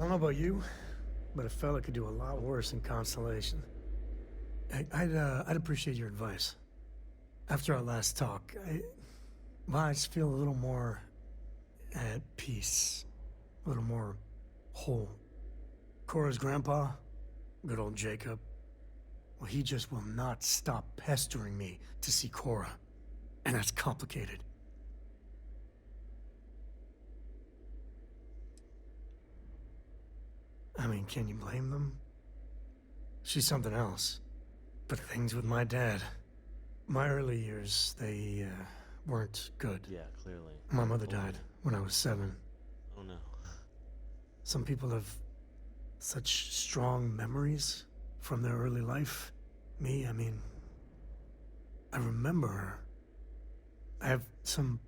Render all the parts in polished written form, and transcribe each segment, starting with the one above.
don't know about you, but a fella could do a lot worse in Constellation. I'd appreciate your advice. After our last talk, I just feel a little more at peace, a little more whole. Cora's grandpa, good old Jacob, well, he just will not stop pestering me to see Cora, and that's complicated. I mean, can you blame them? She's something else. But things with my dad, my early years, they weren't good. Yeah, clearly. My mother died when I was 7. Oh no. Some people have such strong memories from their early life. Me, I mean, I remember her. I have some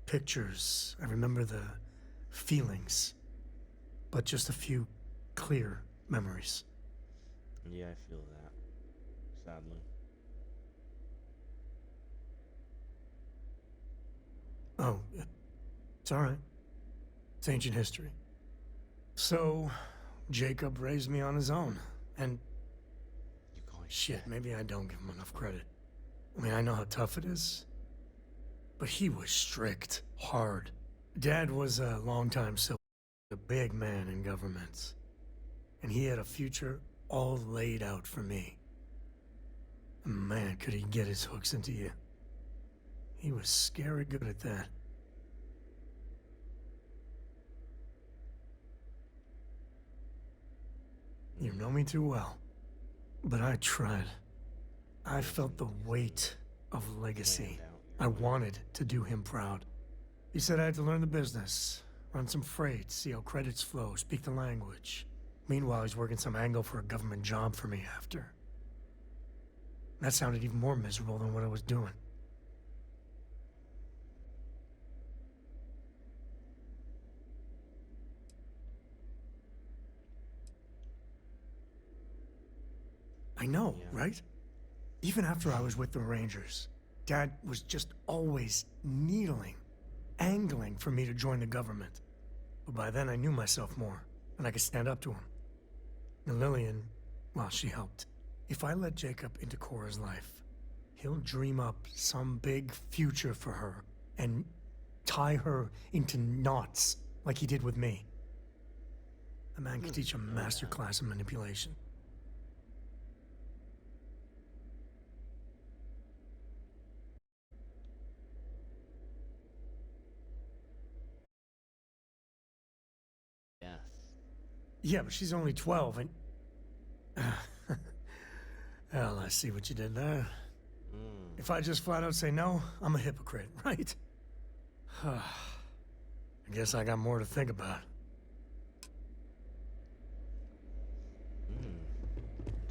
pictures. I remember the feelings, but just a few clear memories. Yeah, I feel that. Sadly. Oh, it's all right. It's ancient history. So, Jacob raised me on his own, and You call shit, maybe I don't give him enough credit. I mean, I know how tough it is, but he was strict, hard. Dad was a longtime civil, a big man in government, and he had a future all laid out for me. And man, could he get his hooks into you. He was scary good at that. You know me too well, but I tried. I felt the weight of legacy. I wanted to do him proud. He said I had to learn the business, run some freight, see how credits flow, speak the language. Meanwhile, he's working some angle for a government job for me after. That sounded even more miserable than what I was doing. I know, right? Even after I was with the Rangers, Dad was just always needling, angling for me to join the government. But by then I knew myself more, and I could stand up to him. And Lillian, well, she helped. If I let Jacob into Cora's life, he'll dream up some big future for her and tie her into knots like he did with me. A man could teach a master class in manipulation. Yes. Yeah, but she's only 12 and... Well, I see what you did there. If I just flat out say no, I'm a hypocrite, right? I guess I got more to think about.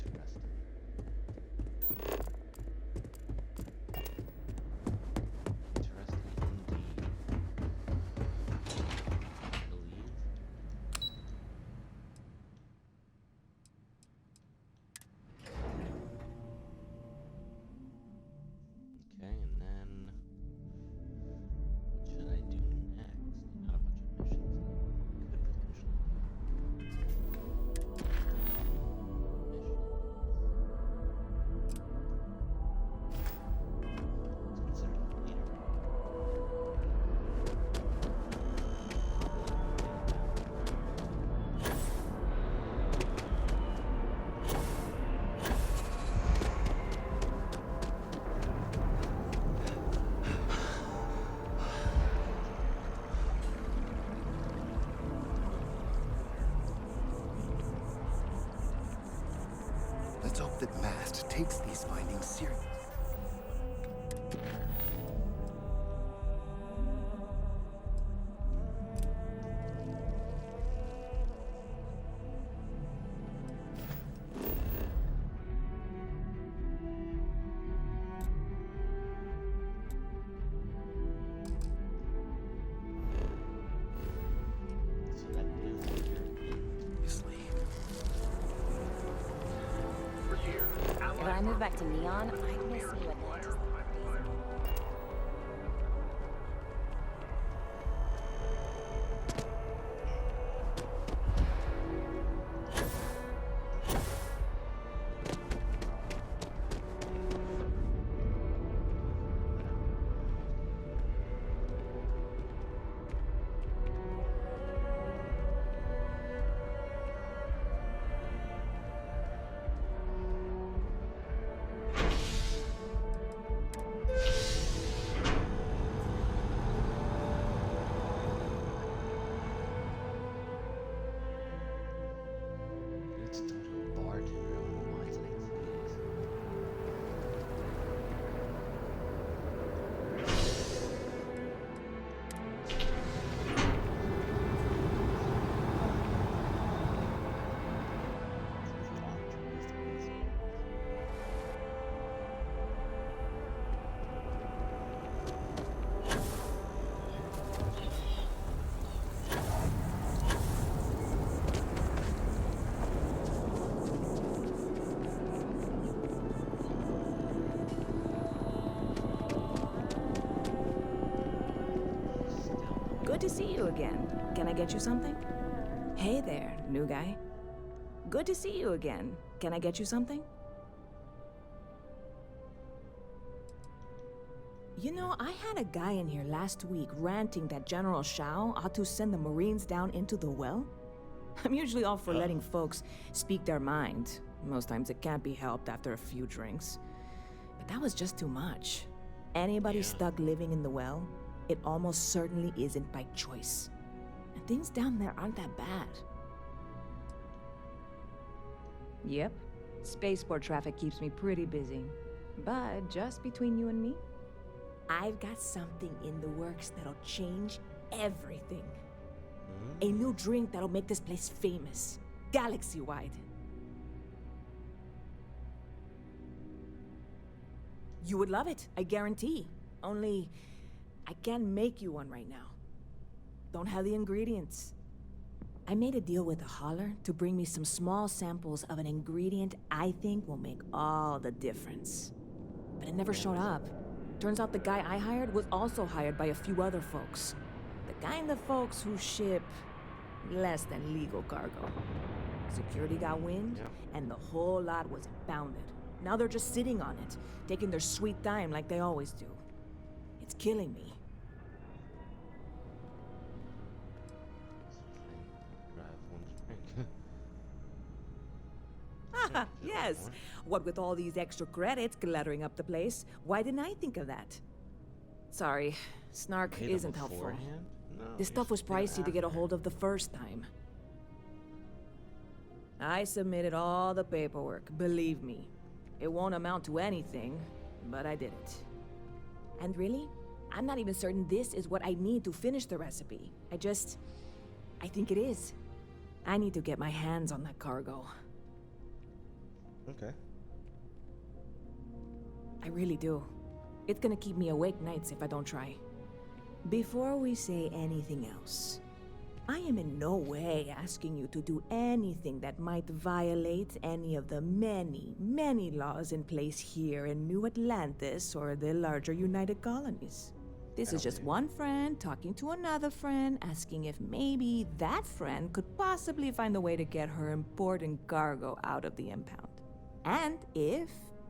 Interesting. Interesting indeed. I believe. Okay, and then what should I do next? Got a bunch of missions that could potentially. Let's consider completed. Let's hope that Mast takes these findings seriously. So that is what you're Obviously. If I move back to Neon, I miss me what Atlantis looked crazy. Good to see you again. Can I get you something? Hey there, new guy. Good to see you again. Can I get you something? You know, I had a guy in here last week ranting that General Shao ought to send the Marines down into the well. I'm usually all for letting folks speak their mind. Most times it can't be helped after a few drinks. But that was just too much. Anybody stuck living in the well, it almost certainly isn't by choice. And things down there aren't that bad. Yep, spaceport traffic keeps me pretty busy. But just between you and me, I've got something in the works that'll change everything. A new drink that'll make this place famous, galaxy-wide. You would love it, I guarantee. Only, I can't make you one right now. Don't have the ingredients. I made a deal with a hauler to bring me some small samples of an ingredient I think will make all the difference. But it never showed up. Turns out the guy I hired was also hired by a few other folks. The kind of folks who ship less than legal cargo. Security got wind, and the whole lot was impounded. Now they're just sitting on it, taking their sweet time like they always do. It's killing me. Haha, yes. What with all these extra credits cluttering up the place, why didn't I think of that? Sorry, snark isn't helpful. No, This stuff was pricey to get a hold of the first time. I submitted all the paperwork, believe me. It won't amount to anything, but I did it. And really, I'm not even certain this is what I need to finish the recipe. I think it is. I need to get my hands on that cargo. Okay. I really do. It's gonna keep me awake nights if I don't try. Before we say anything else, I am in no way asking you to do anything that might violate any of the many, many laws in place here in New Atlantis or the larger United Colonies. This is just one friend talking to another friend, asking if maybe that friend could possibly find a way to get her important cargo out of the impound. And if,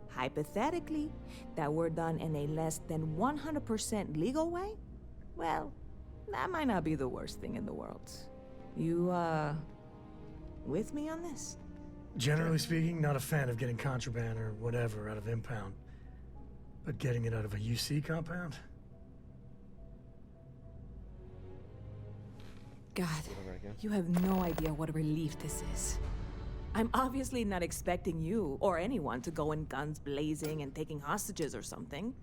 hypothetically, that were done in a less than 100% legal way, well, that might not be the worst thing in the world. You, with me on this? Generally speaking, not a fan of getting contraband or whatever out of impound. But getting it out of a UC compound? God, you have no idea what a relief this is. I'm obviously not expecting you or anyone to go in guns blazing and taking hostages or something.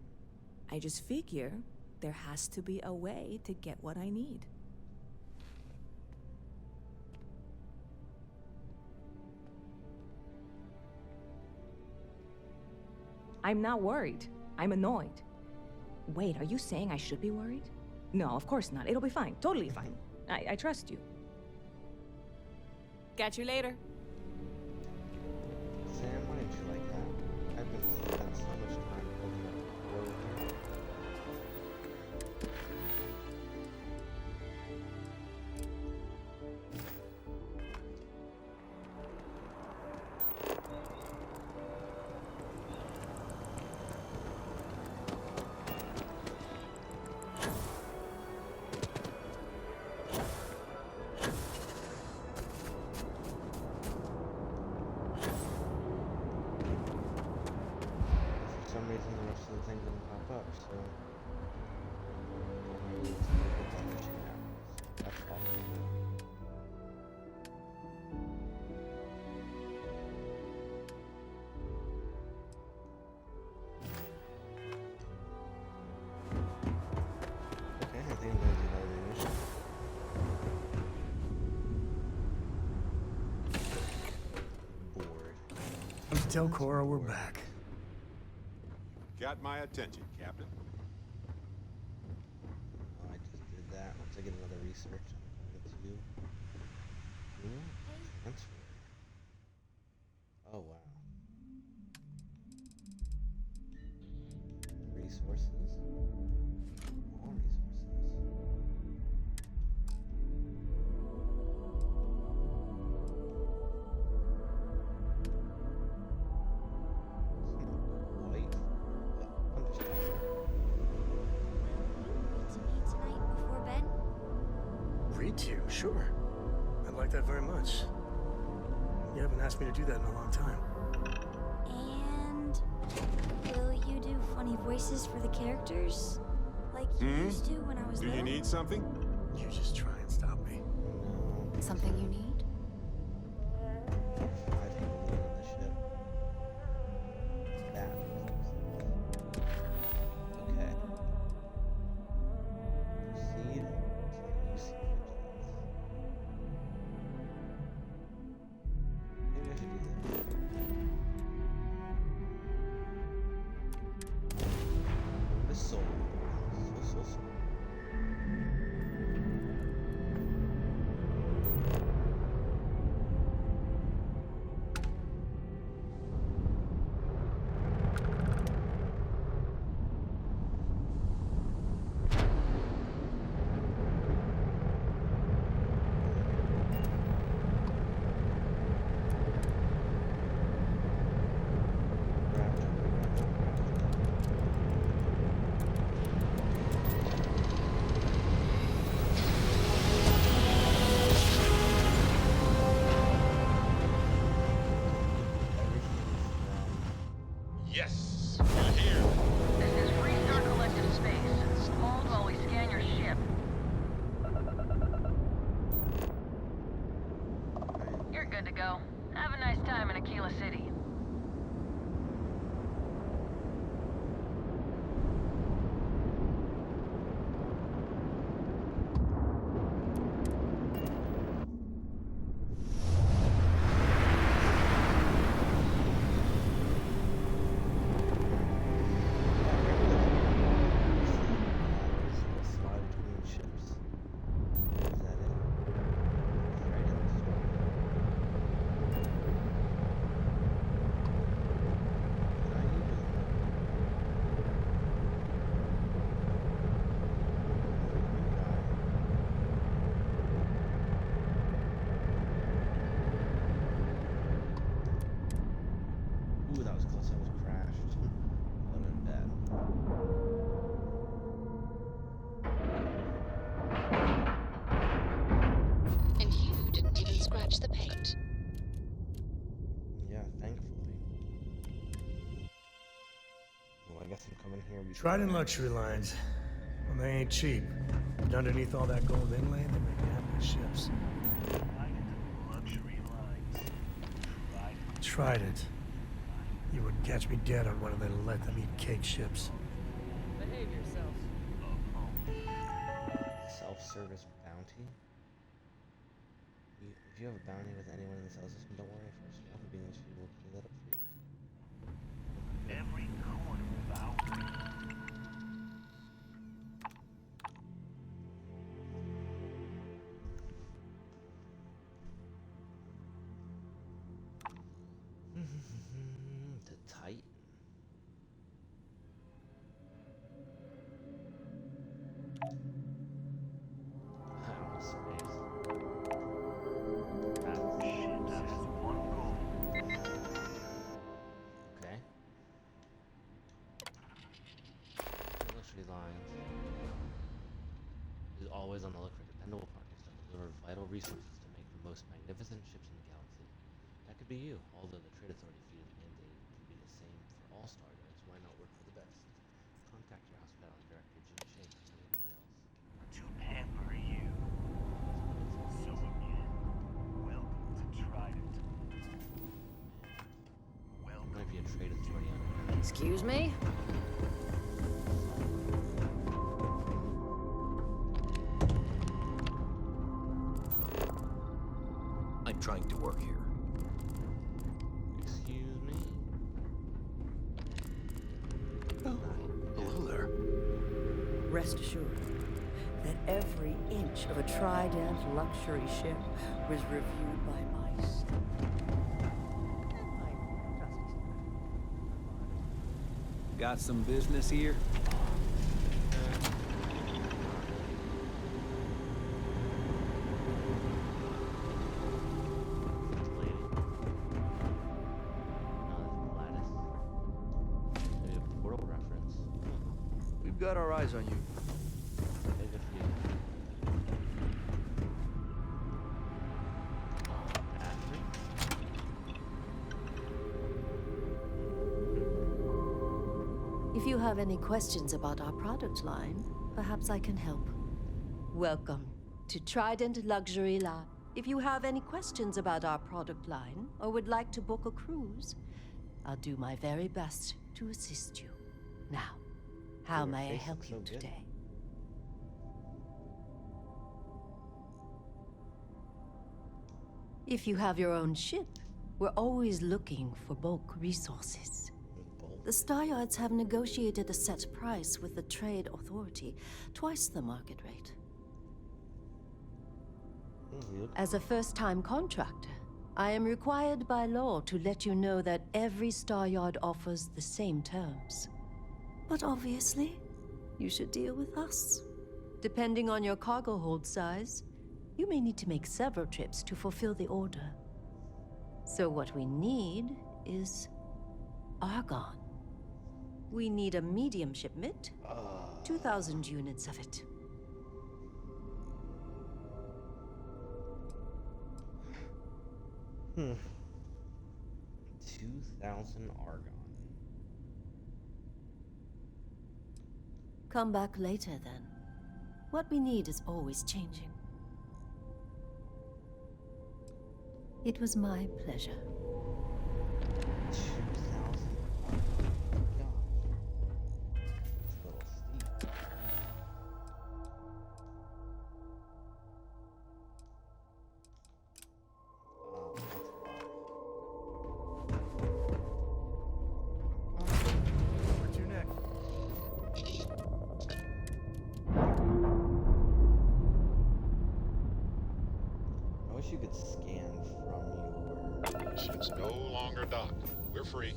I just figure there has to be a way to get what I need. I'm not worried. I'm annoyed. Wait, are you saying I should be worried? No, of course not. It'll be fine. Totally fine. I trust you. Catch you later. Sam, why didn't you like that? I've been spending so much time looking at the road here. For some reason, the rest of the thing didn't pop up, so maybe it's a little bit damage now. That's possible. Okay, I think I'm going to do another mission. Bored. Time to tell Cora we're back. Got my attention, Captain. Oh, I just did that. Once I get another research, I'm going to do. Transfer. Oh, wow. Resources. More resources. to, sure. I'd like that very much. You haven't asked me to do that in a long time. And will you do funny voices for the characters? Like you used to when I was Do little? you need something? You just try and stop me. Something you need? 5 people living on the ship. That makes sense. Okay. Proceed to use vigilance. Maybe I should do this. This soul. Soul. Yes, we're here. This is Restart Collective Space. Hold while we scan your ship. You're good to go. Have a nice time in Aquila City. Slide between ships. Is that it? Right in the storm. What are you doing? Ooh, that was close. I almost crashed. That would have been bad. And you didn't even scratch the paint. Yeah, thankfully. Well, I guess I'm coming here because Trident luxury lines. Well, they ain't cheap. But underneath all that gold inlay, they make damn good ships. Trident. You would catch me dead on one of them let them eat cake ships. Behave yourself. self-service bounty. If you have a bounty with anyone in the cell system, don't worry. For a small convenience fee, we'll clear that up for you. Every corner of our To Titan. Outer space. ship has one goal. Okay. Luxury lines. Is always on the look for dependable partners that deliver vital resources to make the most magnificent ships in the galaxy. That could be you, although the Trade Authority feels the mandate to be the same for all Star Guards. Why not work for the best? Contact your hospitality director, Jim Shea, for further details. To pamper you. So again, welcome to Trident. Welcome. Might be a Trade Authority on Excuse me? I'm trying to work here. Excuse me? Oh, hello there. Rest assured that every inch of a Trident luxury ship was reviewed by my staff. And my trusty staff. Got some business here? Lady. No, that's Gladys. Maybe a portal reference. We've got our eyes on you. Okay, good for you. If you have any questions about our product line, perhaps I can help. Welcome to Trident Luxury Lab. If you have any questions about our product line or would like to book a cruise, I'll do my very best to assist you. Now, how Your may I face help looks you so good. today? If you have your own ship, we're always looking for bulk resources. The Star Yards have negotiated a set price with the Trade Authority, twice the market rate. As a first-time contractor, I am required by law to let you know that every Star Yard offers the same terms. But obviously, you should deal with us. Depending on your cargo hold size, you may need to make several trips to fulfill the order. So what we need is argon. We need a medium shipment, 2,000 units of it. Hmm. 2,000 argon. Come back later then. What we need is always changing. It was my pleasure. 2,000 argon. God. It's a little steep. Where to next? I wish you could scan from your... Ship's no longer docked. We're free.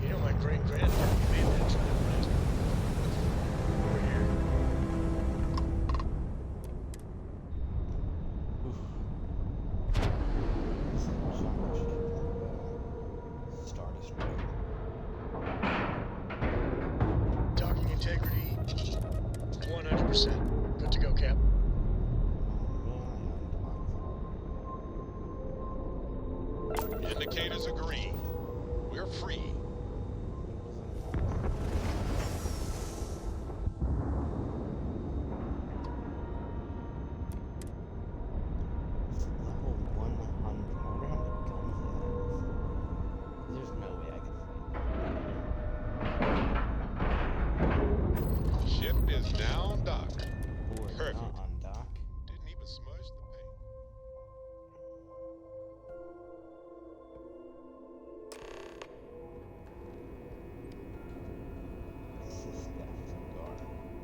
You know my great-grandfather made that trip, right? Over here. This is so much Star Destroyer. Docking integrity, 100%. Good to go, Cap. Indicators are green. We're free. It's level 100. I wonder how many guns it has. There's no way I could fight. Ship is now docked. Or Perfect. not on dock. Didn't even smudge the paint.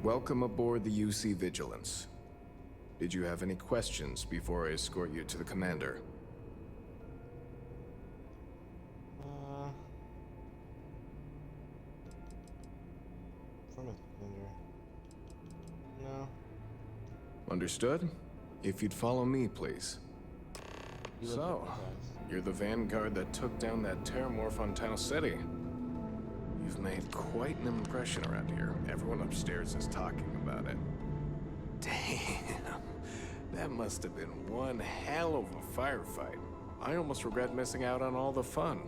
Welcome aboard the UC Vigilance. Did you have any questions before I escort you to the commander? From a commander. No. Understood? If you'd follow me, please. You look So, hypnotized. you're the vanguard that took down that terramorph on Tau City. You've made quite an impression around here. Everyone upstairs is talking about it. Damn. That must have been one hell of a firefight. I almost regret missing out on all the fun.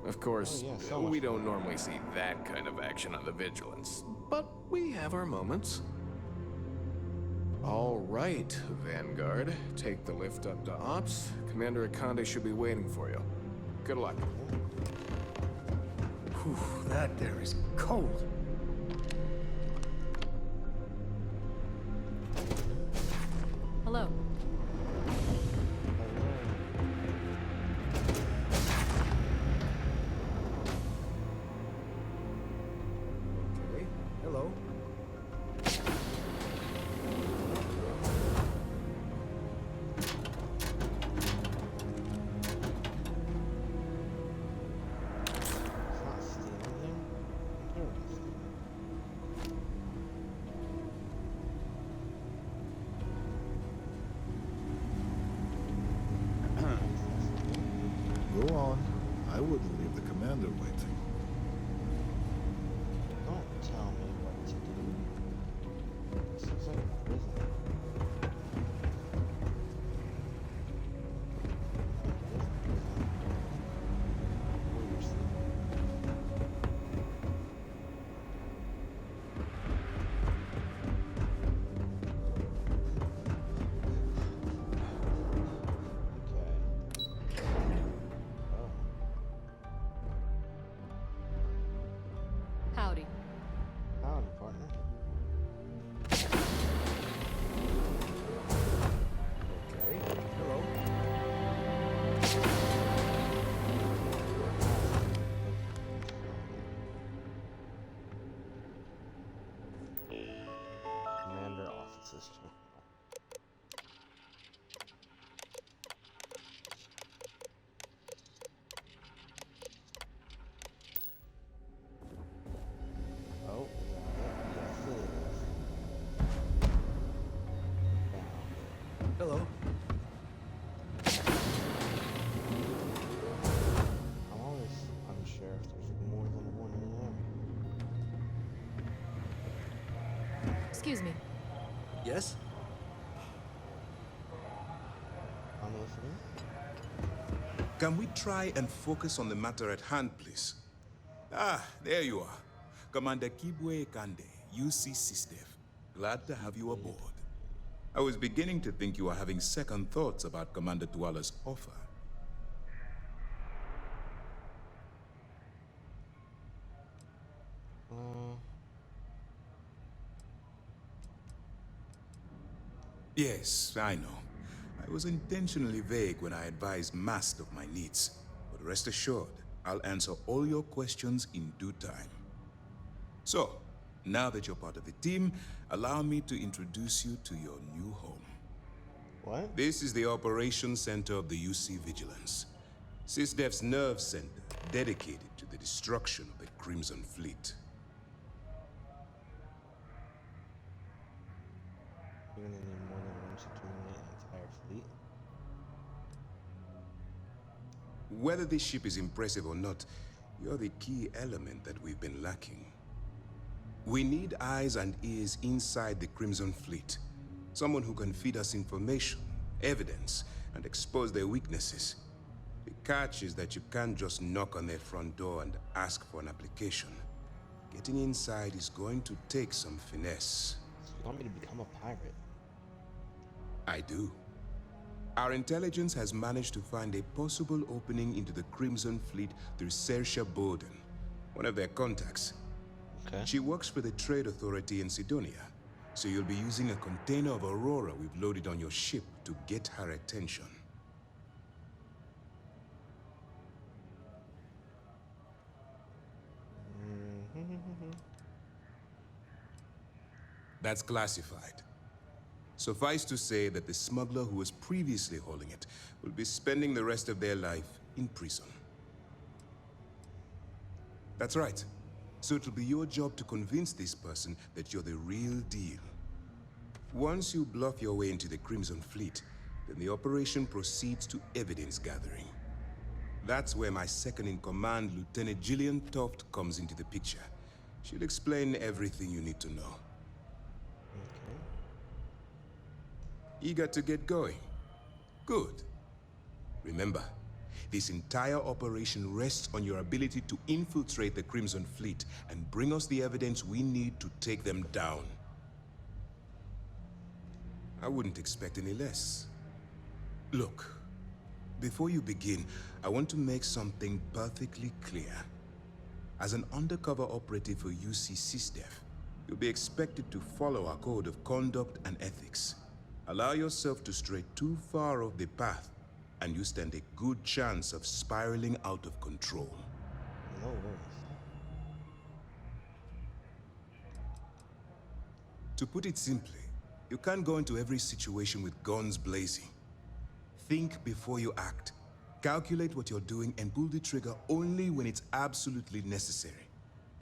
Of course, Oh, yeah, so much we don't fun. normally see that kind of action on the Vigilance, but we have our moments. All right, Vanguard. Take the lift up to Ops. Commander Akande should be waiting for you. Good luck. Whew, that there is cold. Hello. Okay, hello. It's not Excuse me. Yes? I'm listening. Can we try and focus on the matter at hand, please? Ah, there you are. Commander Kibwe Kande, UC SysDev. Glad to have you aboard. I was beginning to think you were having second thoughts about Commander Tuala's offer. Yes, I know. I was intentionally vague when I advised Mast of my needs. But rest assured, I'll answer all your questions in due time. So, now that you're part of the team, allow me to introduce you to your new home. What? This is the operations center of the UC Vigilance. SysDev's nerve center, dedicated to the destruction of the Crimson Fleet. You're gonna need more than one to terminate an entire fleet. Whether this ship is impressive or not, you're the key element that we've been lacking. We need eyes and ears inside the Crimson Fleet. Someone who can feed us information, evidence, and expose their weaknesses. The catch is that you can't just knock on their front door and ask for an application. Getting inside is going to take some finesse. So you want me to become a pirate? I do. Our intelligence has managed to find a possible opening into the Crimson Fleet through Sersha Bowden, one of their contacts. Okay. She works for the Trade Authority in Sidonia, so you'll be using a container of Aurora we've loaded on your ship to get her attention. That's classified. Suffice to say that the smuggler who was previously holding it will be spending the rest of their life in prison. That's right. So it'll be your job to convince this person that you're the real deal. Once you bluff your way into the Crimson Fleet, then the operation proceeds to evidence gathering. That's where my second-in-command, Lieutenant Gillian Toft, comes into the picture. She'll explain everything you need to know. Eager to get going? Good. Remember, this entire operation rests on your ability to infiltrate the Crimson Fleet and bring us the evidence we need to take them down. I wouldn't expect any less. Look, before you begin, I want to make something perfectly clear. As an undercover operative for UC SysDev, you'll be expected to follow our code of conduct and ethics. Allow yourself to stray too far off the path, and you stand a good chance of spiraling out of control. No worries. To put it simply, you can't go into every situation with guns blazing. Think before you act. Calculate what you're doing and pull the trigger only when it's absolutely necessary.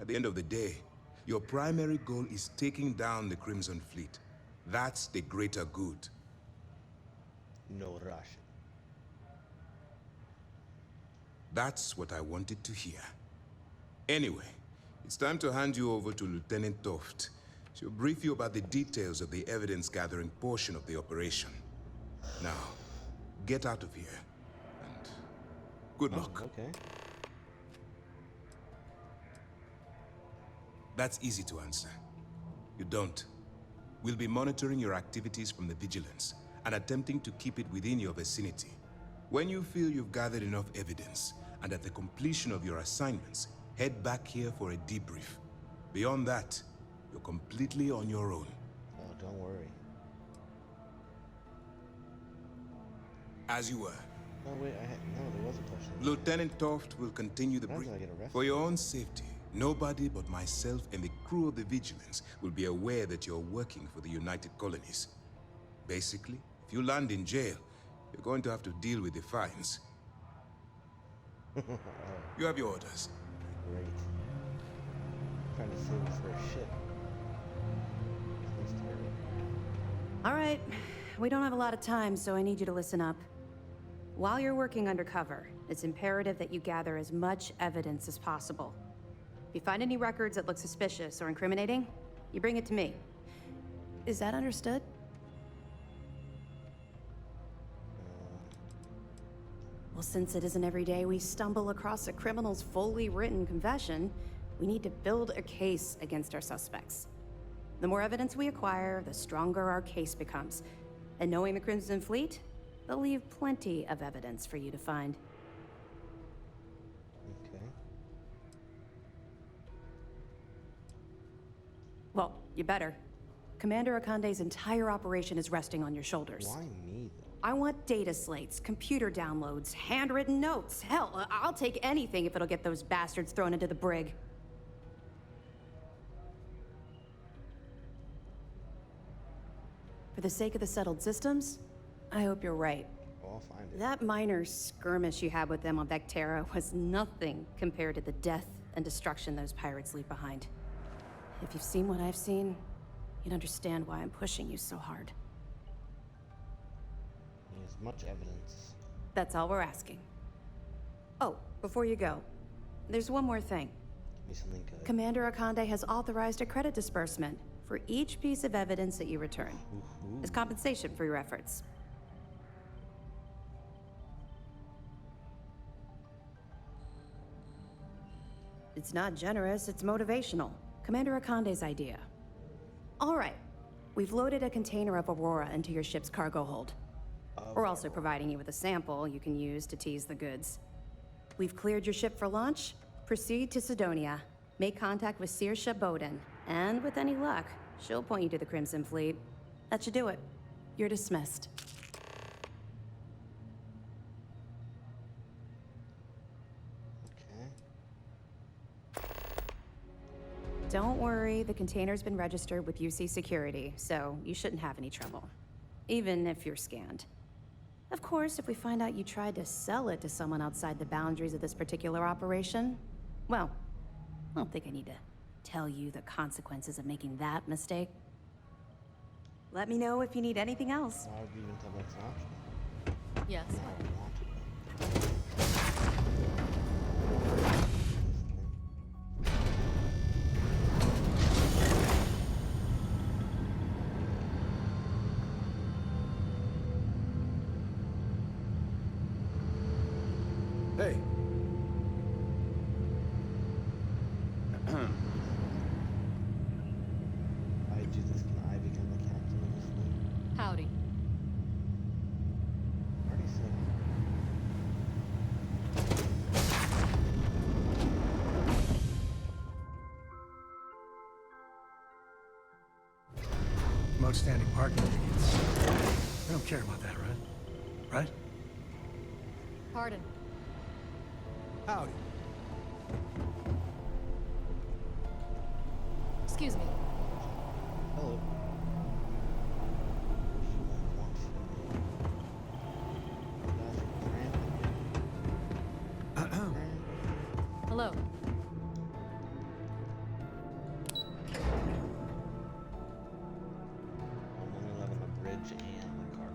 At the end of the day, your primary goal is taking down the Crimson Fleet. That's the greater good. No rush. That's what I wanted to hear. Anyway, it's time to hand you over to Lieutenant Toft. She'll brief you about the details of the evidence-gathering portion of the operation. Now, get out of here, and good luck. Okay. That's easy to answer. You don't. We'll be monitoring your activities from the Vigilance and attempting to keep it within your vicinity. When you feel you've gathered enough evidence, and at the completion of your assignments, head back here for a debrief. Beyond that, you're completely on your own. Oh, don't worry. As you were. No, wait, no, there was a question. Lieutenant Toft will continue the brief. For your own safety, nobody but myself and the crew of the Vigilance will be aware that you're working for the United Colonies. Basically, if you land in jail, you're going to have to deal with the fines. You have your orders. Great. Trying to save us for a ship. All right. We don't have a lot of time, so I need you to listen up. While you're working undercover, it's imperative that you gather as much evidence as possible. If you find any records that look suspicious or incriminating, you bring it to me. Is that understood? Well, since it isn't every day we stumble across a criminal's fully written confession, we need to build a case against our suspects. The more evidence we acquire, the stronger our case becomes. And knowing the Crimson Fleet, they'll leave plenty of evidence for you to find. Okay. Well, you better. Commander Akande's entire operation is resting on your shoulders. Why me, though? I want data slates, computer downloads, handwritten notes. Hell, I'll take anything if it'll get those bastards thrown into the brig. For the sake of the settled systems, I hope you're right. Oh, I'll find it. That minor skirmish you had with them on Vectera was nothing compared to the death and destruction those pirates leave behind. If you've seen what I've seen, you'd understand why I'm pushing you so hard. As much evidence. That's all we're asking. Oh, before you go, there's one more thing. Give me something good. Commander Akande has authorized a credit disbursement for each piece of evidence that you return, as compensation for your efforts. It's not generous, it's motivational. Commander Akande's idea. All right, we've loaded a container of Aurora into your ship's cargo hold. We're also providing you with a sample you can use to tease the goods. We've cleared your ship for launch. Proceed to Sidonia. Make contact with Saoirse Bowden. And with any luck, she'll point you to the Crimson Fleet. That should do it. You're dismissed. Okay. Don't worry, the container's been registered with UC Security, so you shouldn't have any trouble. Even if you're scanned. Of course, if we find out you tried to sell it to someone outside the boundaries of this particular operation, well, I don't think I need to tell you the consequences of making that mistake. Let me know if you need anything else. Why would you even tell me it's an option? Yes. No, I want to. Hey. I do this. Can I become the captain of this thing? Howdy. I already said. Some outstanding parking tickets. I don't care about that, right? Right? Pardon. Howdy. Excuse me. Hello. Hello. I'm only allowed on the bridge and the car.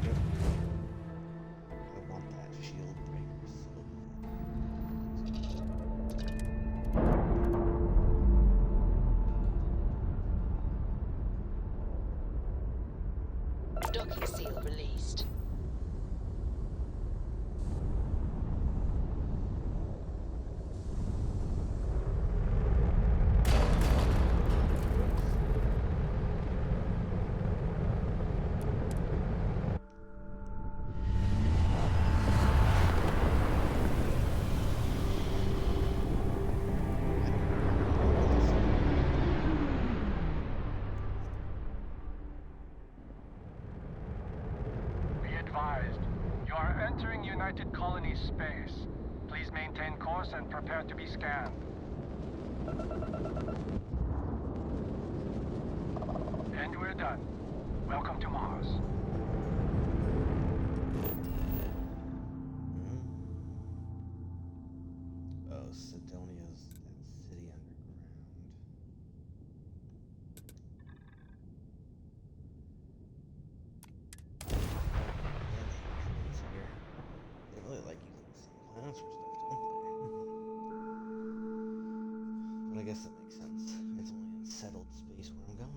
Yep. I want that shield breaker so Docking seal released. Be advised, you are entering United Colony space. Please maintain course and prepare to be scanned. And we're done. Welcome to Mars. Oh, Sidonia's that city underground. Here. They really like using some plans for stuff, don't they? But I guess that makes sense. It's only unsettled space where I'm going.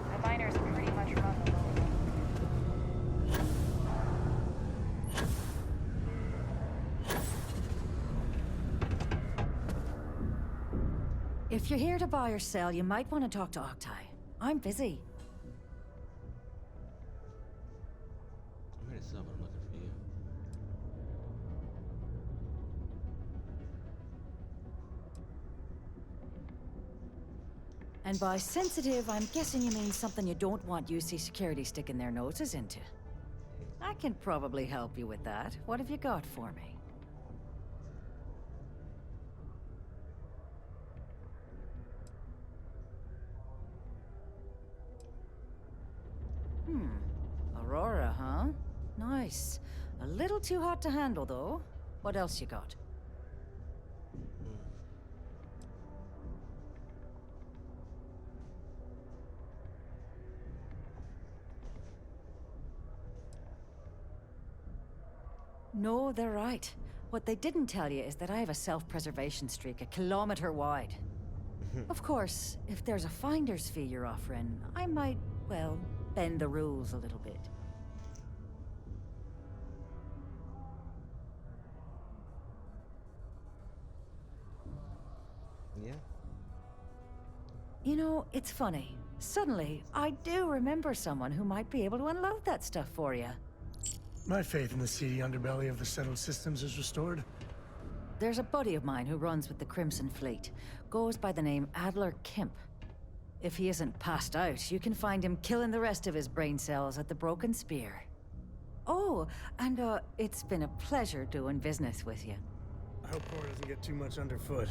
The miners pretty much run the lower level. If you're here to buy or sell, you might want to talk to Octai. I'm busy. I'm here to sell, but I'm looking for you. And by sensitive, I'm guessing you mean something you don't want UC security sticking their noses into. I can probably help you with that. What have you got for me? Aurora, huh? Nice. A little too hot to handle, though. What else you got? No, they're right. What they didn't tell you is that I have a self-preservation streak a kilometer wide. Of course, if there's a finder's fee you're offering, I might, well, bend the rules a little bit. Yeah. You know, it's funny. Suddenly, I do remember someone who might be able to unload that stuff for you. My faith in the seedy underbelly of the settled systems is restored. There's a buddy of mine who runs with the Crimson Fleet. Goes by the name Adler Kemp. If he isn't passed out, you can find him killing the rest of his brain cells at the Broken Spear. Oh, and it's been a pleasure doing business with you. I hope Cora doesn't get too much underfoot.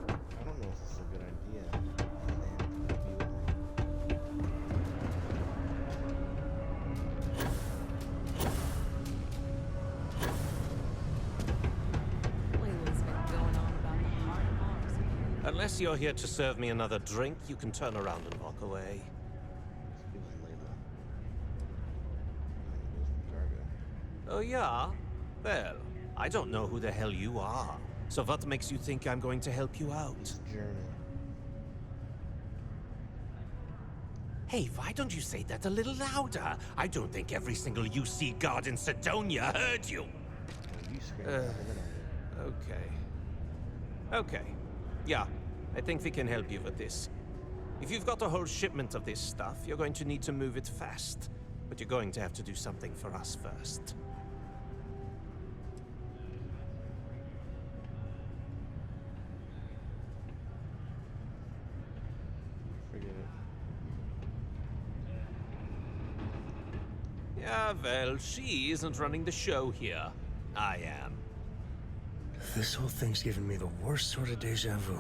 I don't know if this is a good idea. Layla's been going on about the hard marks. Unless you're here to serve me another drink, you can turn around and walk away. It was Layla. Cargo. Oh, yeah? Well, I don't know who the hell you are. So what makes you think I'm going to help you out? German. Hey, why don't you say that a little louder? I don't think every single UC guard in Sidonia heard you. You screamed louder than I did. Okay. Okay. Yeah, I think we can help you with this. If you've got a whole shipment of this stuff, you're going to need to move it fast. But you're going to have to do something for us first. Forget it. Yeah, well, she isn't running the show here. I am. This whole thing's given me the worst sort of deja vu.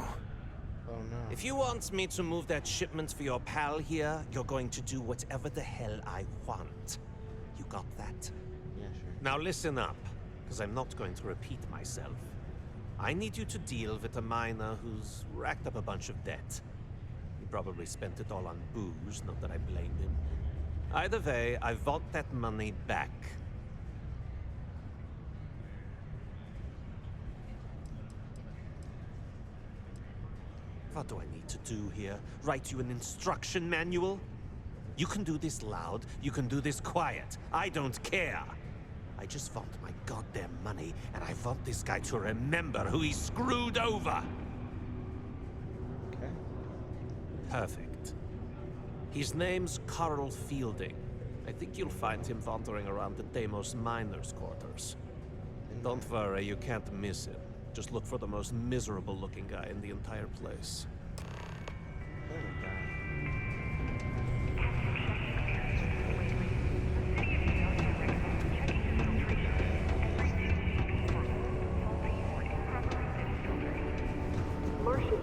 Oh no. If you want me to move that shipment for your pal here, you're going to do whatever the hell I want. You got that? Yeah, sure. Now listen up, because I'm not going to repeat myself. I need you to deal with a miner who's racked up a bunch of debt. He probably spent it all on booze, not that I blame him. Either way, I want that money back. What do I need to do here? Write you an instruction manual? You can do this loud, you can do this quiet. I don't care. I just want my goddamn money, and I want this guy to remember who he screwed over. Okay. Perfect. His name's Carl Fielding. I think you'll find him wandering around the Deimos miners' quarters. Don't worry, you can't miss him. Just look for the most miserable-looking guy in the entire place.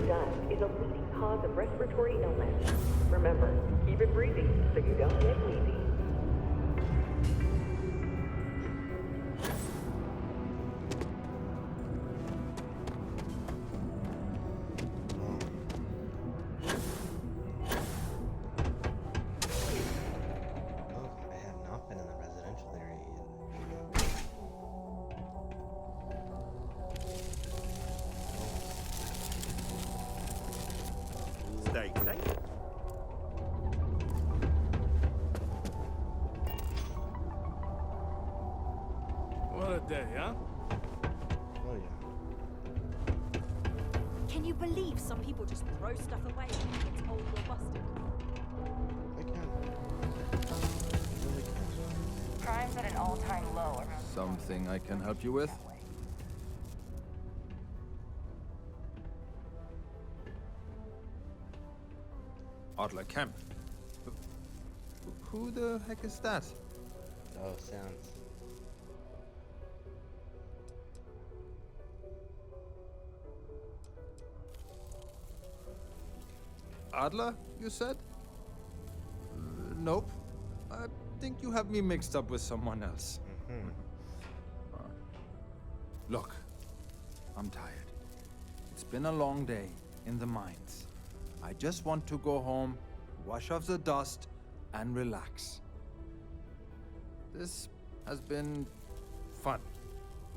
dust is a leading cause of respiratory illness. Remember, keep it breezy so you don't get wheezy. I have not been in the residential area yet. Stay safe. What a day, huh? Oh yeah. Can you believe some people just throw stuff away when it's old or busted? I can. I really can. Crime's at an all-time low around. Something I can help you with? Adler Kemp. Who the heck is that? Oh, sounds. Adler, you said? Nope. I think you have me mixed up with someone else. Look, I'm tired. It's been a long day in the mines. I just want to go home, wash off the dust, and relax. This has been fun,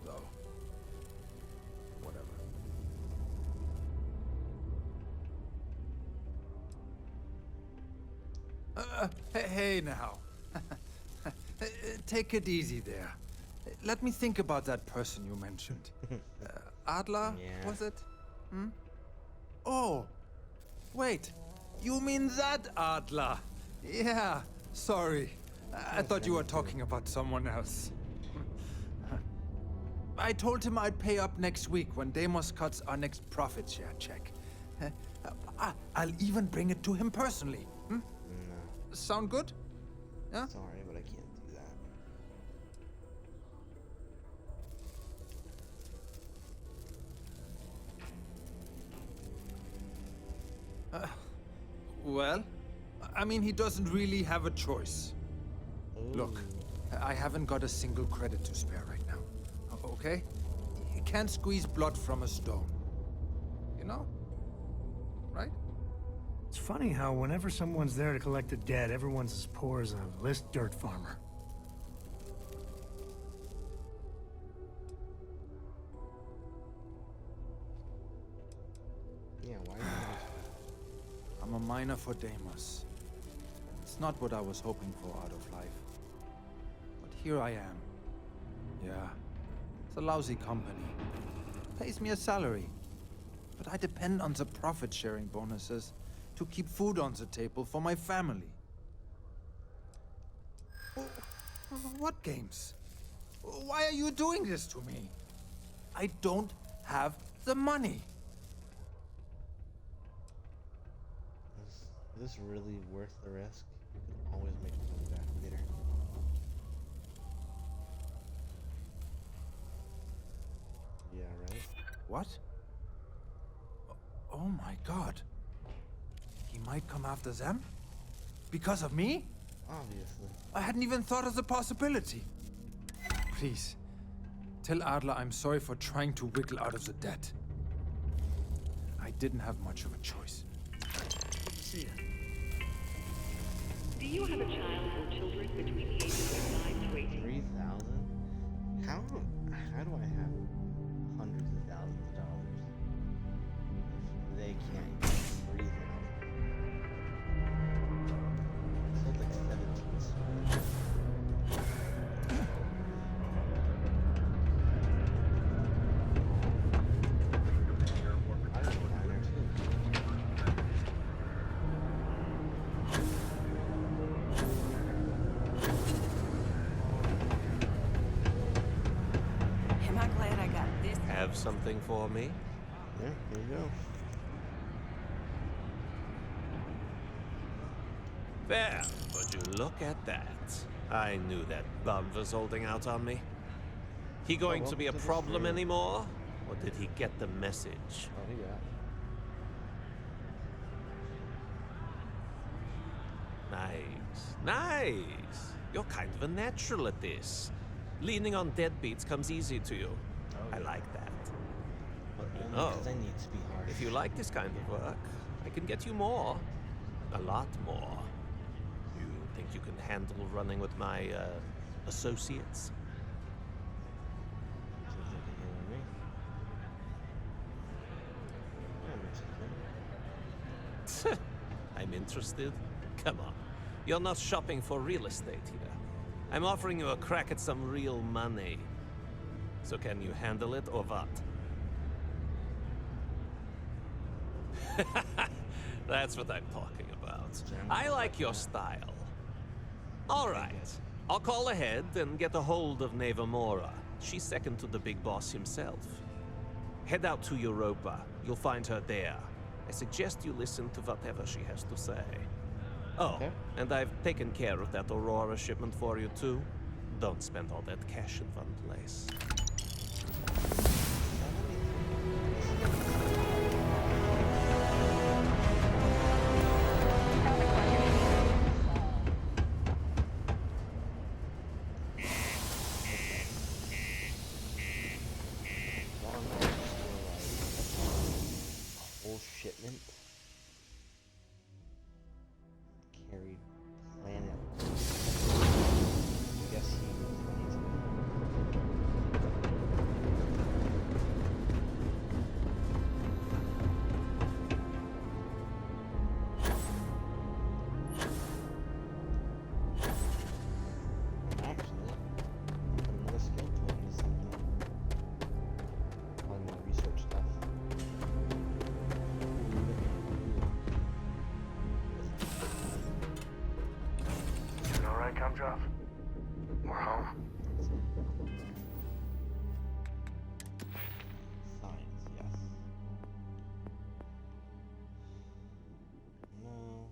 though. Whatever. Hey now. Take it easy there. Let me think about that person you mentioned. Adler, Yeah. was it? Hmm? Oh, wait. You mean that Adler? Yeah, sorry. I thought you were talking about someone else. I told him I'd pay up next week when Deimos cuts our next profit share check. I'll even bring it to him personally. Hmm? No. Sound good? Yeah? Sorry, but I can't do that. Well, I mean, he doesn't really have a choice. Look, I haven't got a single credit to spare right now. Okay? You can't squeeze blood from a stone. You know? Right? It's funny how whenever someone's there to collect a debt, everyone's as poor as a list dirt farmer. Yeah, why? I'm a miner for Deimos. It's not what I was hoping for out of life. But here I am. Yeah, it's a lousy company. Pays me a salary. But I depend on the profit-sharing bonuses to keep food on the table for my family. What games? Why are you doing this to me? I don't have the money. Is this really worth the risk? You can always make the money back later. Yeah, right? What? Oh my god. He might come after them? Because of me? Obviously. I hadn't even thought of the possibility. Please, tell Adler I'm sorry for trying to wiggle out of the debt. I didn't have much of a choice. See ya. Do you have a child or children between the ages of 9 to 18? 3,000? How do I have hundreds of thousands of dollars if they can't get 3,000? I sold like 17 stores. I was a miner too. Am I glad I got this? Have something for me? Yeah, here you go. There, would you look at that? I knew that bum was holding out on me. He going to be a problem anymore? Or did he get the message? Oh, he got it. Nice. Nice. You're kind of a natural at this. Leaning on deadbeats comes easy to you. I like that. But You only know, 'cause I need to be harsh. if you like this kind of work, I can get you more. A lot more. You think you can handle running with my, associates? Seems like you're hearing me. I'm interested. I'm interested? Come on. You're not shopping for real estate here. I'm offering you a crack at some real money. So can you handle it or what? That's what I'm talking about. I like your style. All right. I'll call ahead and get a hold of Nevamora. She's second to the big boss himself. Head out to Europa. You'll find her there. I suggest you listen to whatever she has to say. Oh, and I've taken care of that Aurora shipment for you too. Don't spend all that cash in one place. Whole shipment carried planet. I guess he needs to. Actually, put another skill point into something on my research stuff. Alright, Gumdrop. We're home. Science, yes. No.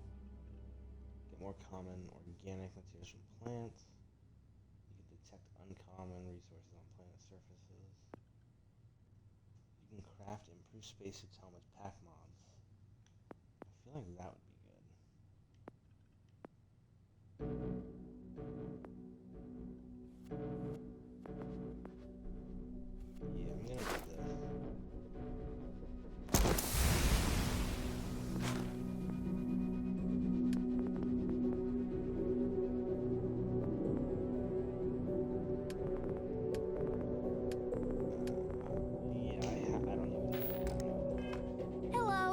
Get more common organic materials from plants. You can detect uncommon resources on planet surfaces. You can craft improved spacesuits, helmets, pack mods. I feel like that would be good. Yeah, I'm gonna do this. I don't know. Hello.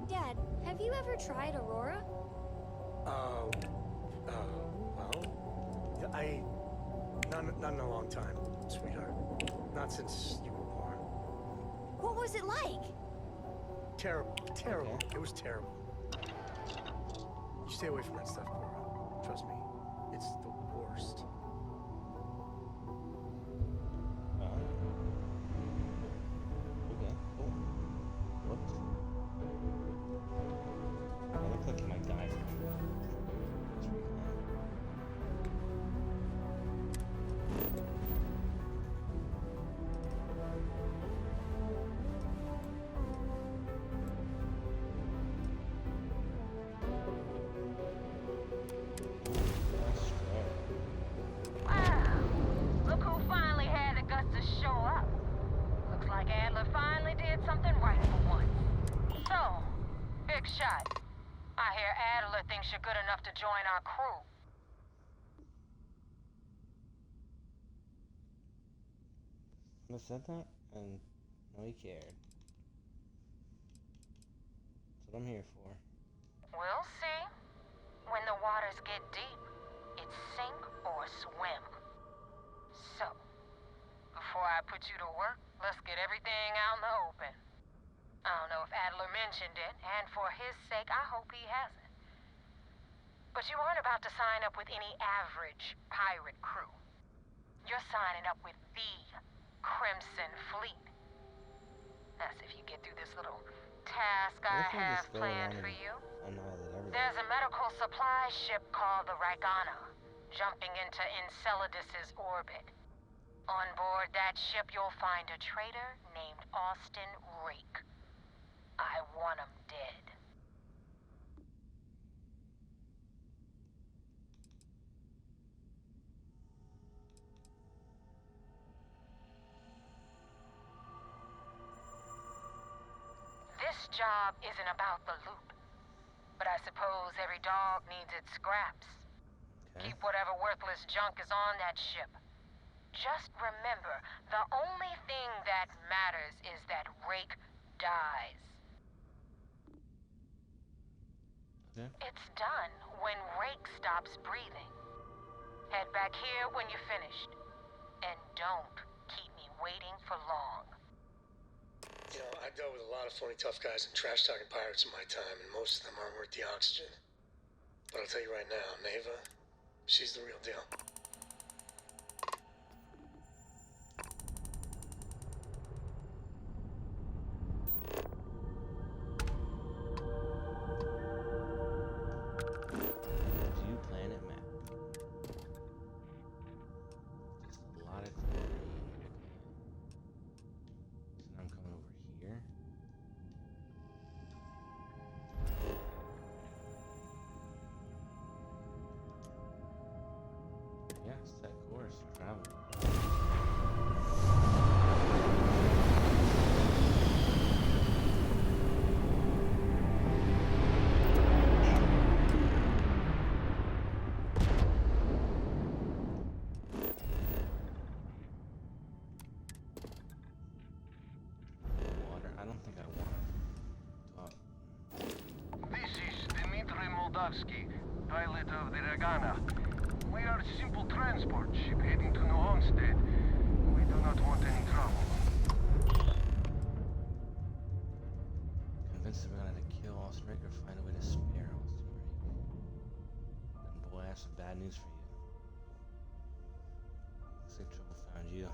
Dad, have you ever tried Aurora? Well, not in a long time, sweetheart. Not since you were born. What was it like? Terrible. It was terrible. You stay away from that stuff, Cora. Trust me, it's the worst. Okay, cool. Whoops. I look like my guy from Wow. Look who finally had the guts to show up. Looks like Adler finally did something right for once. So, big shot. I hear Adler thinks you're good enough to join our crew. I said that, and no, he cared. That's what I'm here for. We'll see. When the waters get deep, it's sink or swim. So, before I put you to work, let's get everything out in the open. I don't know if Adler mentioned it, and for his sake, I hope he hasn't. But you aren't about to sign up with any average pirate crew. You're signing up with the Crimson Fleet. That's if you get through this little task I have planned for you. There's a medical supply ship called the Ragana, jumping into Enceladus's orbit. On board that ship, you'll find a traitor named Austin Rake. I want him dead. This job isn't about the loot, but I suppose every dog needs its scraps. Keep whatever worthless junk is on that ship. Just remember, the only thing that matters is that Rake dies. It's done when Rake stops breathing. Head back here when you're finished. And don't keep me waiting for long. You know, I dealt with a lot of phony tough guys and trash-talking pirates in my time, and most of them aren't worth the oxygen. But I'll tell you right now, Neva, she's the real deal. View planet map. Just a lot of theory. So now I'm coming over here. Yeah, set course, travel. Water, I don't think I want to. This is Dmitry Moldavsky, pilot of the Ragana. We are a simple transport ship heading to New Homestead. We do not want any trouble. Convinced that we're gonna have to kill Austin Rake or find a way to spare Austin Rake. Then boy, I have some bad news for you. Looks like trouble found you.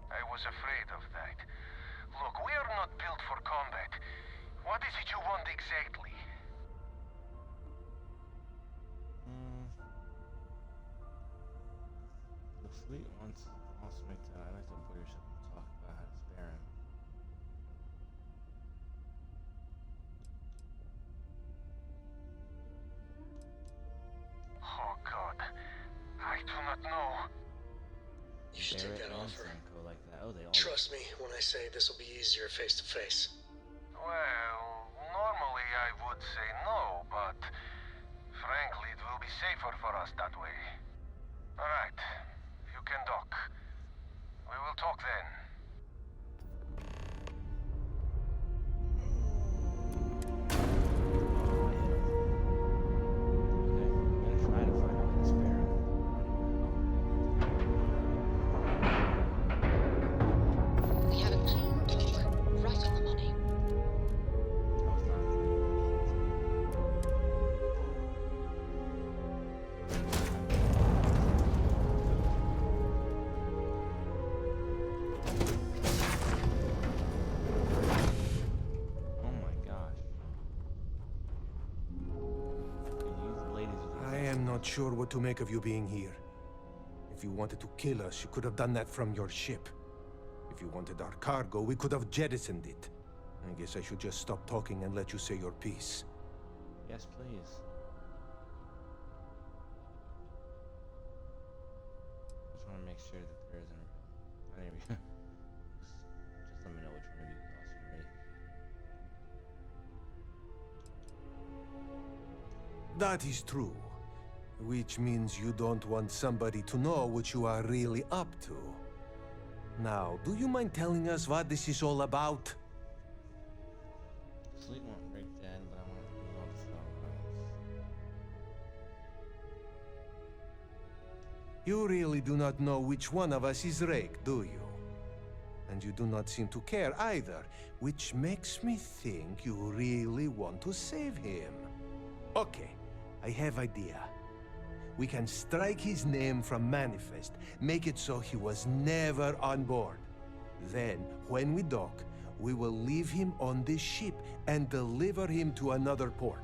I was afraid of that. Look, we are not built for combat. What is it you want exactly? The fleet wants Austin Rake to. I'd like to board your ship and talk about how to spare him. Oh God, I do not know. You should take Barrett that and offer. Senko like that. Oh, they all. Trust me when I say this will be easier face to face. Well, normally I would say no, but frankly, it will be safer for us that way. All right, you can dock. We will talk then. We have a clean dock, right on the money. Oh my gosh. You ladies I am not sure what to make of you being here. If you wanted to kill us, you could have done that from your ship. If you wanted our cargo, we could have jettisoned it. I guess I should just stop talking and let you say your piece. Yes, please. Just want to make sure that there isn't any. Just let me know which one of you is Austin Rake. That is true. Which means you don't want somebody to know what you are really up to. Now, do you mind telling us what this is all about? Fleet won't break dead, but I want to move on to You really do not know which one of us is Rake, do you? And you do not seem to care either, which makes me think you really want to save him. Okay, I have idea. We can strike his name from Manifest, make it so he was never on board. Then, when we dock, we will leave him on this ship and deliver him to another port.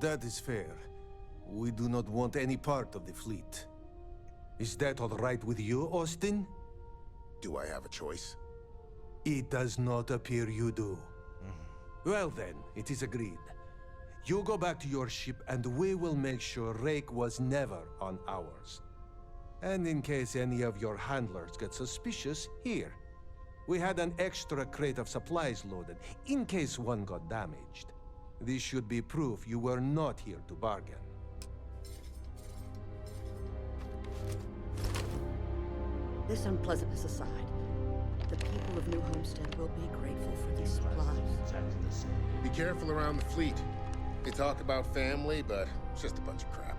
That is fair. We do not want any part of the fleet. Is that all right with you, Austin? Do I have a choice? It does not appear you do. Well then, it is agreed. You go back to your ship and we will make sure Rake was never on ours. And in case any of your handlers get suspicious, here. We had an extra crate of supplies loaded, in case one got damaged. This should be proof you were not here to bargain. This unpleasantness aside, the people of New Homestead will be grateful for these supplies. Be careful around the fleet. They talk about family, but it's just a bunch of crap.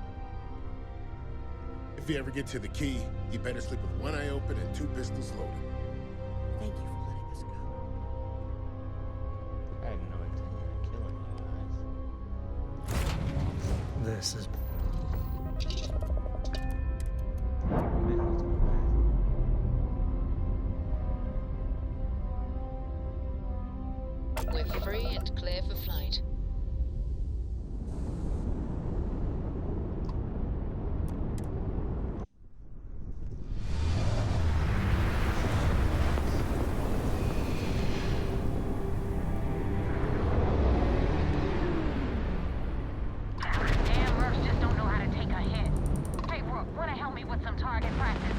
If you ever get to the key, you better sleep with one eye open and 2 pistols loaded. Thank you for letting us go. I had no intention of killing you guys. This is... We're free and clear for flight. Damn Mercs just don't know how to take a hit. Hey, Rook, wanna help me with some target practice?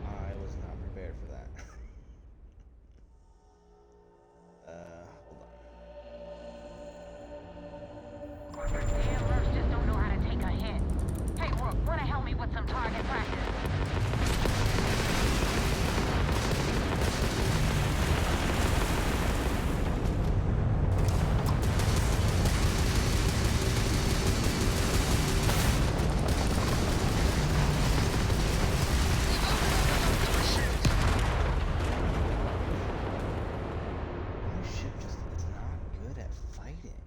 I was not prepared for that. Hold on. Damn Mercs just don't know how to take a hit. Hey, Rook, wanna help me with some target practice? My ship just is not good at fighting.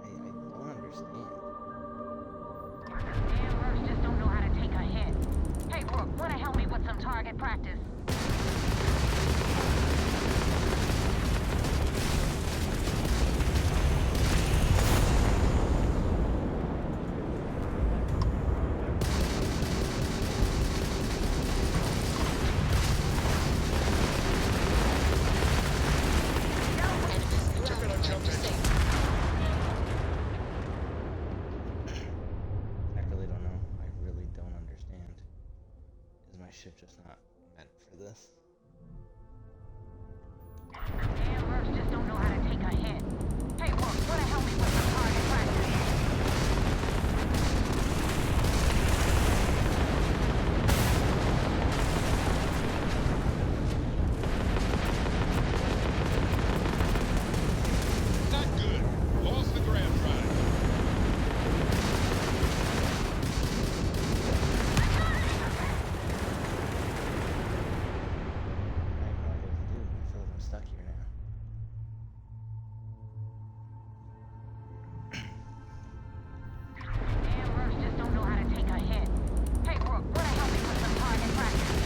I don't understand. Damn Mercs just don't know how to take a hit. Hey, Rook, wanna help me with some target practice? I really don't know. I really don't understand. Is my ship just not meant for this? Damn Mercs just don't know how to take a hit. Hey, Rook, wanna help me with some target practice? Not good. Lost the grab drive. I have no idea what to do. I feel like I'm stuck here now. Damn Mercs just don't know how to take a hit. Hey, Rook, wanna help me with some target practice?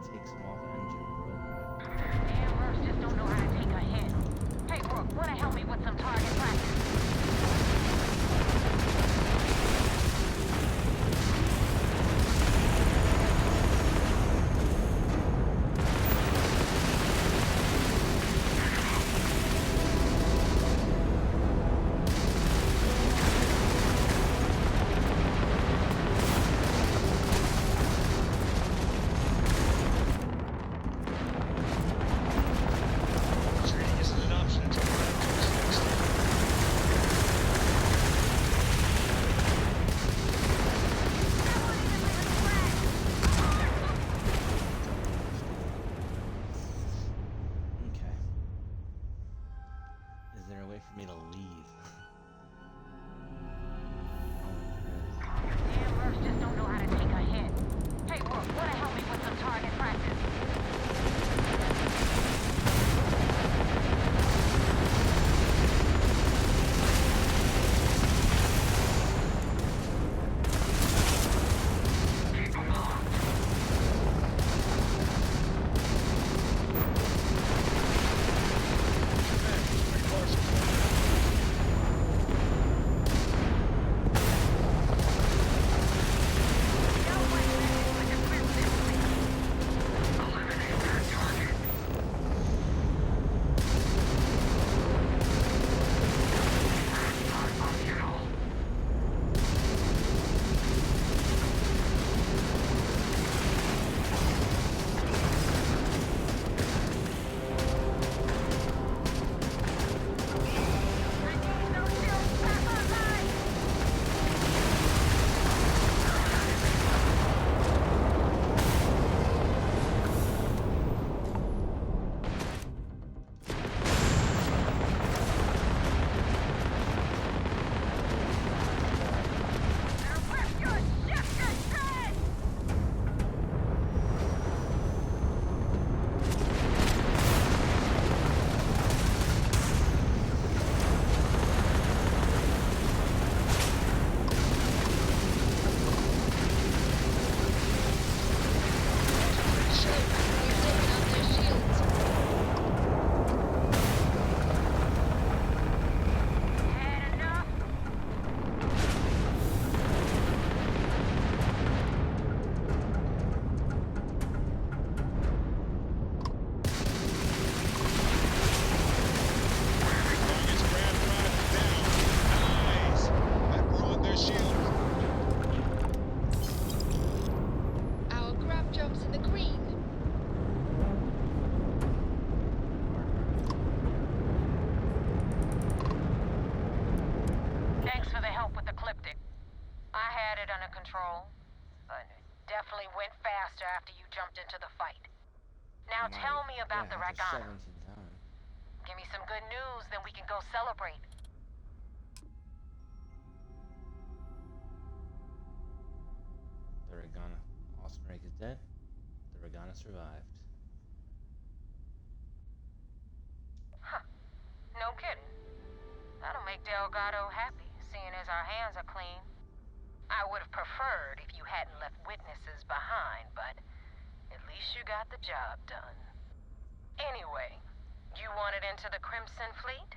Take some off engine, bro. Damn mercs just don't know how to take a hit. Hey, Brooke, wanna help me with some target practice? For me to leave. Damn mercs just don't know how to take a hit. Hey, Brooke, wanna help me with some target practice? Now tell me about the Ragana. Give me some good news, then we can go celebrate. The Ragana. Ostenreich is dead. The Ragana survived. Huh. No kidding. That'll make Delgado happy, seeing as our hands are clean. I would have preferred if you hadn't left witnesses behind, but at least you got the job done. Anyway, you wanted into the Crimson Fleet?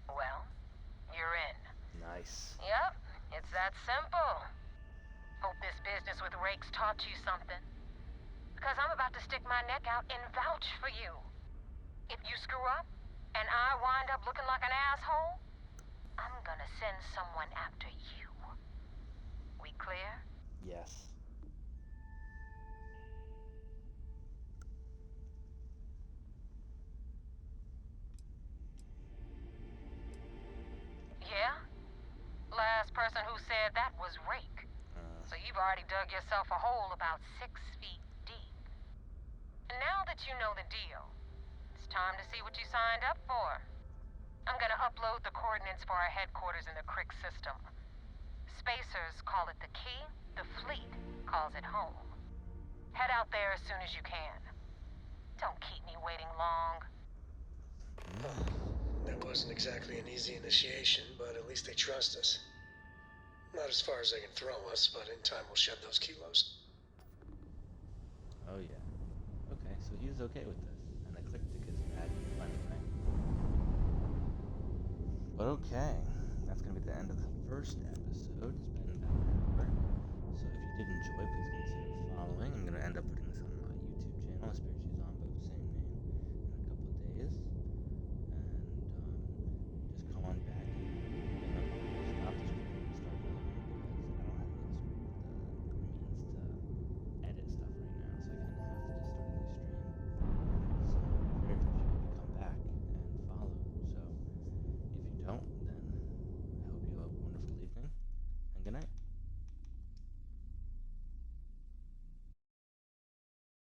Well, you're in. Nice. Yep, it's that simple. Hope this business with Rakes taught you something. Because I'm about to stick my neck out and vouch for you. If you screw up, and I wind up looking like an asshole, I'm gonna send someone after you. We clear? Yes. Yeah? Last person who said that was Rake. So you've already dug yourself a hole about 6 feet deep. And now that you know the deal, it's time to see what you signed up for. I'm gonna upload the coordinates for our headquarters in the Crick system. Spacers call it the key, the fleet calls it home. Head out there as soon as you can. Don't keep me waiting long. That wasn't exactly an easy initiation, but at least they trust us. Not as far as they can throw us, but in time we'll shed those kilos. Oh yeah. is okay with this. And I clicked it because you had plenty, right? But okay, that's gonna be the end of the first episode. It's been about an hour. So if you did enjoy, please consider following. I'm gonna end up putting this on my YouTube channel,